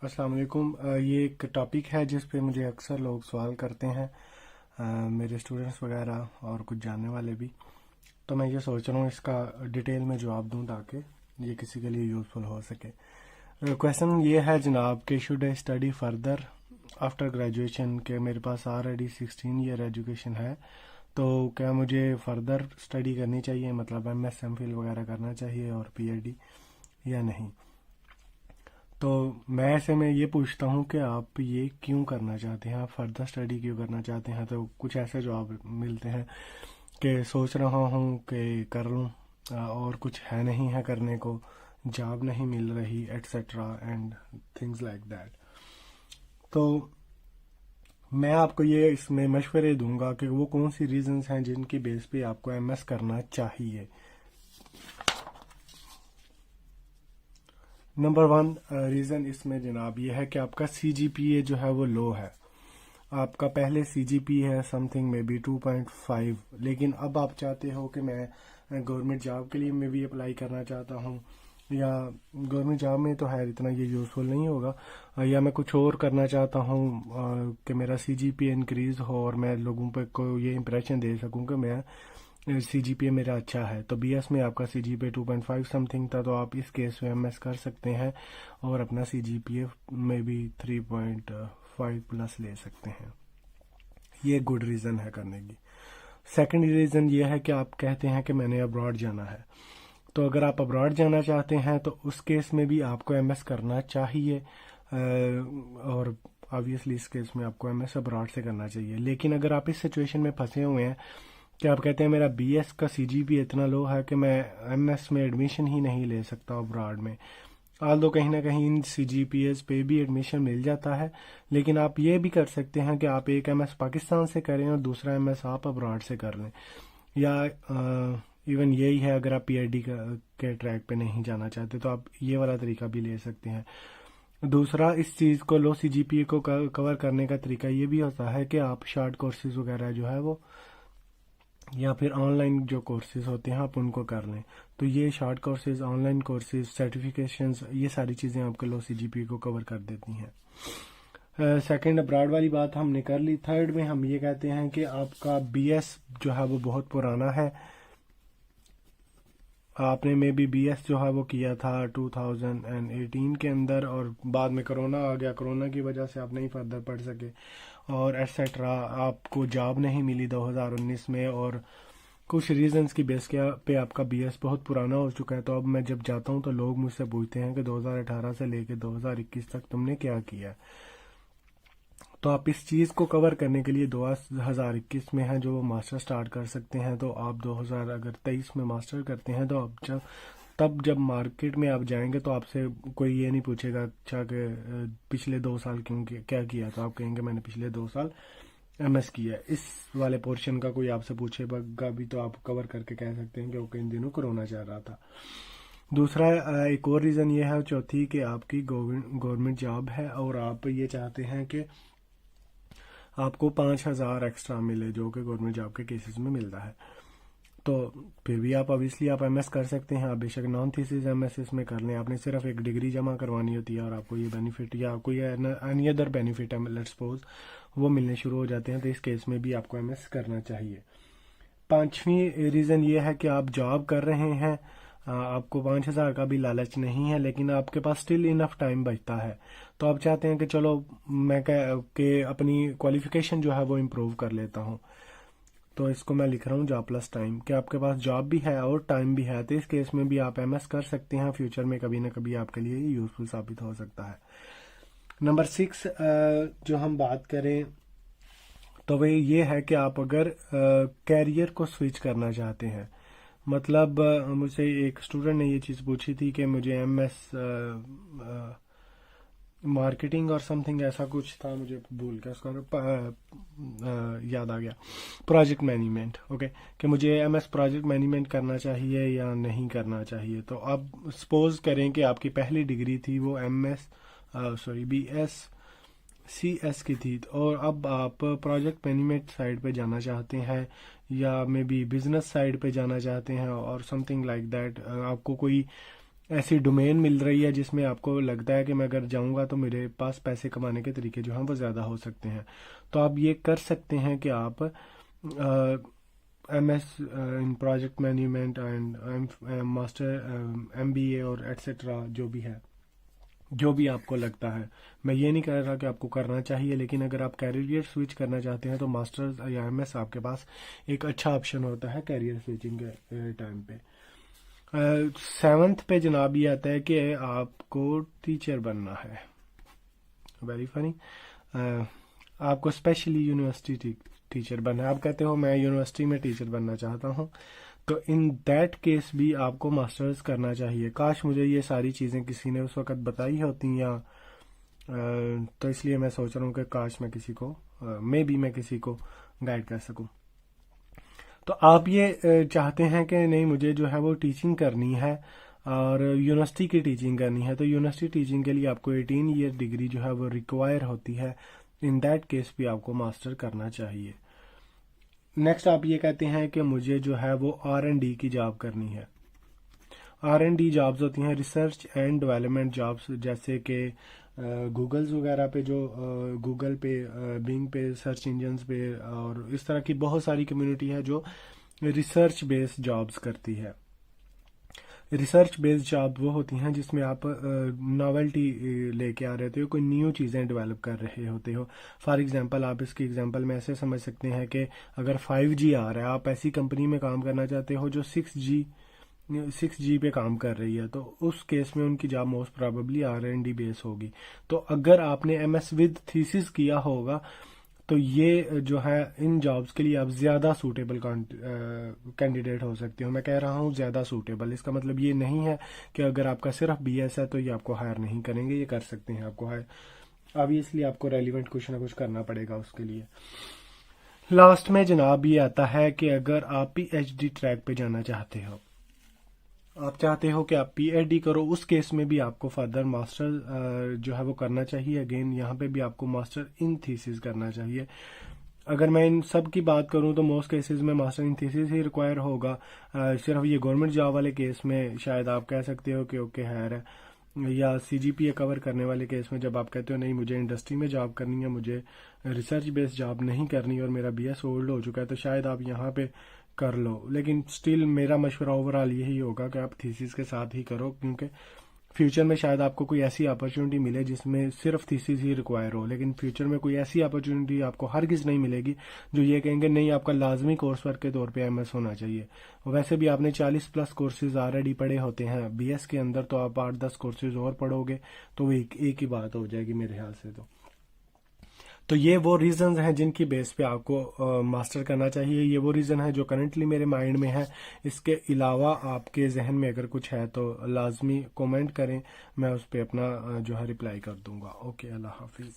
अस्सलाम वालेकुम। ये एक टॉपिक है जिस पे मुझे अक्सर लोग सवाल करते हैं, मेरे स्टूडेंट्स वगैरह और कुछ जानने वाले भी। तो मैं ये सोच रहा हूँ इसका डिटेल में जवाब दूँ ताकि ये किसी के लिए यूज़फुल हो सके। क्वेश्चन ये है जनाब कि should I study further after graduation, के मेरे पास ऑलरेडी 16 ईयर एजुकेशन है, तो क्या मुझे फर्दर स्टडी करनी चाहिए, मतलब MS MPhil वगैरह करना चाहिए और PhD या नहीं। तो मैं ऐसे में ये पूछता हूँ कि आप ये क्यों करना चाहते हैं, आप फर्दर स्टडी क्यों करना चाहते हैं। तो कुछ ऐसे जवाब मिलते हैं कि सोच रहा हूँ कि कर लूँ, और कुछ है नहीं है करने को, जॉब नहीं मिल रही, etcetera and things like that. तो मैं आपको ये इसमें मशवरे दूंगा कि वो कौन सी रीजंस हैं जिनकी बेस पे आपको MS करना चाहिए। नंबर 1 रीज़न इसमें जनाब ये है कि आपका CGPA जो है वो लो है। आपका पहले CGPA है समथिंग में बी 2.5, लेकिन अब आप चाहते हो कि मैं गवर्नमेंट जॉब के लिए मैं भी अप्लाई करना चाहता हूँ, या गवर्नमेंट जॉब में तो है इतना ये यूज़फुल नहीं होगा, या मैं कुछ और करना चाहता हूँ कि मेरा CGPA इंक्रीज़ हो और मैं लोगों पे को ये इंप्रेशन दे सकूँ कि मैं CGPA मेरा अच्छा है। तो BS में आपका CGPA 2.5 समथिंग था, तो आप इस केस में MS कर सकते हैं और अपना CGPA में भी 3.5 प्लस ले सकते हैं। ये गुड रीज़न है करने की। सेकंड रीज़न ये है कि आप कहते हैं कि मैंने अब्रॉड जाना है। तो अगर आप अब्रॉड जाना चाहते हैं तो उस केस में भी आपको MS करना चाहिए, और ऑब्वियसली इस केस में आपको MS अब्रॉड से करना चाहिए। लेकिन अगर आप इस सिचुएशन में फंसे हुए हैं कि आप कहते हैं मेरा BS का CGPA इतना लो है कि मैं MS में एडमिशन ही नहीं ले सकता अब्रॉड में, आल्दो कहीं ना कहीं इन CGPAs पे भी एडमिशन मिल जाता है, लेकिन आप ये भी कर सकते हैं कि आप एक MS पाकिस्तान से करें और दूसरा MS आप अब्रॉड से कर लें, या इवन यही है अगर आप PhD के ट्रैक पे नहीं जाना चाहते तो आप ये वाला तरीका भी ले सकते हैं। दूसरा, इस चीज़ को लो CGPA को कवर करने का तरीका ये भी होता है कि आप शॉर्ट कोर्सेज वगैरह जो है वो, या फिर ऑनलाइन जो कोर्सेज होते हैं आप उनको कर लें। तो ये short courses, online courses, certifications, ये सारी चीज़ें आपके लो CGPA को कवर कर देती हैं। सेकंड, अब्रॉड वाली बात हमने कर ली। थर्ड में हम ये कहते हैं कि आपका BS जो है वो बहुत पुराना है, आपने मे बी BS जो है वो किया था 2018 के अंदर और बाद में कोरोना आ गया, कोरोना की वजह से आप नहीं फर्दर पढ़ सके और एट्सेट्रा, आपको जॉब नहीं मिली 2019 में, और कुछ रीजंस की बेस पे आपका BS बहुत पुराना हो चुका है। तो अब मैं जब जाता हूँ तो लोग मुझसे पूछते हैं कि 2018 से लेके 2021 तक तुमने क्या किया। तो आप इस चीज़ को कवर करने के लिए 2021 में है जो मास्टर स्टार्ट कर सकते हैं। तो आप 2023 में मास्टर करते हैं तो आप जब मार्केट में आप जाएंगे तो आपसे कोई ये नहीं पूछेगा अच्छा कि पिछले 2 साल क्या किया, तो आप कहेंगे मैंने पिछले 2 साल MS किया। इस वाले पोर्शन का कोई आपसे पूछेगा भी तो आप कवर करके कह सकते हैं कि ओके इन दिनों कोरोना चल रहा था। दूसरा, एक और रीज़न ये है, चौथी, कि आपकी गवर्नमेंट जॉब है और आप ये चाहते हैं कि आपको 5,000 एक्स्ट्रा मिले जो कि गवर्नमेंट जॉब के केसेस में मिलता है। तो फिर भी आप ऑब्वियसली आप MS कर सकते हैं, आप बेशक नॉन थीसिस MS इसमें कर लें, आपने सिर्फ एक डिग्री जमा करवानी होती है और आपको ये बेनिफिट या कोई एनी अदर बेनिफिट है लेट्स सपोज वो मिलने शुरू हो जाते हैं। तो इस केस में भी आपको MS करना चाहिए। पांचवी रीज़न ये है कि आप जॉब कर रहे हैं, आपको 5,000 का भी लालच नहीं है, लेकिन आपके पास स्टिल इनफ टाइम बचता है। तो आप चाहते हैं कि चलो मैं कि अपनी क्वालिफिकेशन जो है वो इम्प्रूव कर लेता हूँ, तो इसको मैं लिख रहा हूँ जॉब प्लस टाइम, कि आपके पास जॉब भी है और टाइम भी है। तो इस केस में भी आप MS कर सकते हैं, फ्यूचर में कभी ना कभी आपके लिए यूजफुल साबित हो सकता है। नंबर 6 जो हम बात करें तो वह ये है कि आप अगर कैरियर को स्विच करना चाहते हैं, मतलब मुझसे एक स्टूडेंट ने ये चीज़ पूछी थी कि मुझे MS मार्केटिंग और समथिंग ऐसा कुछ था, मुझे भूल गया उसका याद आ गया, प्रोजेक्ट मैनेजमेंट, ओके, कि मुझे MS प्रोजेक्ट मैनेजमेंट करना चाहिए या नहीं करना चाहिए। तो अब सपोज करें कि आपकी पहली डिग्री थी वो BS CS की थी, और अब आप प्रोजेक्ट मैनेजमेंट साइड पे जाना चाहते हैं या मे बी बिजनेस साइड पे जाना चाहते हैं और समथिंग लाइक दैट, आपको कोई ایسی ڈومین مل رہی ہے جس میں آپ کو لگتا ہے کہ میں اگر جاؤں گا تو میرے پاس پیسے کمانے کے طریقے جو ہیں وہ زیادہ ہو سکتے ہیں، تو آپ یہ کر سکتے ہیں کہ آپ M S in project management and master MBA اور ایٹسٹرا جو بھی ہے، جو بھی آپ کو لگتا ہے. میں یہ نہیں کہہ رہا کہ آپ کو کرنا چاہیے، لیکن اگر آپ کیریئر سوئچ کرنا چاہتے ہیں تو ماسٹرز یا MS آپ کے پاس ایک اچھا آپشن ہوتا ہے کیریئر سوئچنگ کے ٹائم پہ. 7th پہ جناب یہ آتا ہے کہ آپ کو ٹیچر بننا ہے. Very funny. آپ کو اسپیشلی یونیورسٹی ٹیچر بننا ہے. آپ کہتے ہو میں یونیورسٹی میں ٹیچر بننا چاہتا ہوں، تو ان دیٹ کیس بھی آپ کو ماسٹرز کرنا چاہیے. کاش مجھے یہ ساری چیزیں کسی نے اس وقت بتائی ہوتی، یا تو اس لیے میں سوچ رہا ہوں کہ کاش میں کسی کو میں کسی کو گائیڈ کر سکوں. تو آپ یہ چاہتے ہیں کہ نہیں مجھے جو ہے وہ ٹیچنگ کرنی ہے اور یونیورسٹی کی ٹیچنگ کرنی ہے، تو یونیورسٹی ٹیچنگ کے لیے آپ کو 18 ایئر ڈگری جو ہے وہ ریکوائر ہوتی ہے. ان دیٹ کیس بھی آپ کو ماسٹر کرنا چاہیے. نیکسٹ آپ یہ کہتے ہیں کہ مجھے جو ہے وہ R&D کی جاب کرنی ہے. R&D جابز ہوتی ہیں ریسرچ اینڈ ڈیولپمنٹ جابز، جیسے کہ گوگلز وغیرہ پہ، جو گوگل پہ، بنگ پہ، سرچ انجنز پہ، اور اس طرح کی بہت ساری کمیونٹی ہے جو ریسرچ بیسڈ جابز کرتی ہے. ریسرچ بیسڈ جاب وہ ہوتی ہیں جس میں آپ ناولٹی لے کے آ رہے ہو، کوئی نیو چیزیں ڈیولپ کر رہے ہوتے ہو. فار ایگزامپل آپ اس کی ایگزامپل میں ایسے سمجھ سکتے ہیں کہ اگر 5G آ رہا ہے، آپ ایسی کمپنی میں کام کرنا چاہتے ہو جو 6G پہ کام کر رہی ہے، تو اس کیس میں ان کی جاب موسٹ پرابیبلی R&D بیس ہوگی. تو اگر آپ نے MS ود تھیسس کیا ہوگا تو یہ جو ہے ان جابز کے لیے آپ زیادہ سوٹیبل کینڈیڈیٹ ہو سکتے ہو. میں کہہ رہا ہوں زیادہ سوٹیبل، اس کا مطلب یہ نہیں ہے کہ اگر آپ کا صرف BS ہے تو یہ آپ کو ہائر نہیں کریں گے، یہ کر سکتے ہیں آپ کو ہائر. آبویسلی آپ کو ریلیونٹ کچھ نہ کچھ کرنا پڑے گا اس کے لیے. لاسٹ میں جناب یہ آتا ہے کہ اگر آپ PhD ٹریک پہ جانا چاہتے ہو، آپ چاہتے ہو کہ آپ PhD کرو، اس کیس میں بھی آپ کو فردر ماسٹر جو ہے وہ کرنا چاہیے. اگین یہاں پہ بھی آپ کو ماسٹر ان تھیسس کرنا چاہیے. اگر میں ان سب کی بات کروں تو موسٹ کیسز میں master in thesis he require ہوگا. صرف یہ گورنمنٹ جاب والے کیس میں شاید آپ کہہ سکتے ہو کہ اوکے خیر ہے، یا CGPA کور کرنے والے کیس میں جب آپ کہتے ہو نہیں مجھے انڈسٹری میں جاب کرنی ہے، مجھے ریسرچ بیس جاب نہیں کرنی اور میرا BS اولڈ ہو چکا ہے، تو شاید آپ یہاں پہ کر لو. لیکن سٹل میرا مشورہ اوور آل یہی ہوگا کہ آپ تھیسس کے ساتھ ہی کرو، کیونکہ فیوچر میں شاید آپ کو کوئی ایسی اپرچونٹی ملے جس میں صرف تھیسس ہی ریکوائر ہو، لیکن فیوچر میں کوئی ایسی اپرچونٹی آپ کو ہرگز نہیں ملے گی جو یہ کہیں گے نہیں آپ کا لازمی کورس ورک کے طور پہ MS ہونا چاہیے. ویسے بھی آپ نے 40+ کورسز آلریڈی پڑھے ہوتے ہیں BS کے اندر، تو آپ 8-10 کورسز اور پڑھو گے تو وہ ایک ہی بات ہو جائے گی میرے خیال سے. تو یہ وہ ریزنز ہیں جن کی بیس پہ آپ کو ماسٹر کرنا چاہیے. یہ وہ ریزن ہے جو کرنٹلی میرے مائنڈ میں ہے. اس کے علاوہ آپ کے ذہن میں اگر کچھ ہے تو لازمی کومنٹ کریں، میں اس پہ اپنا جو ہے رپلائی کر دوں گا. اوکے، اللہ حافظ.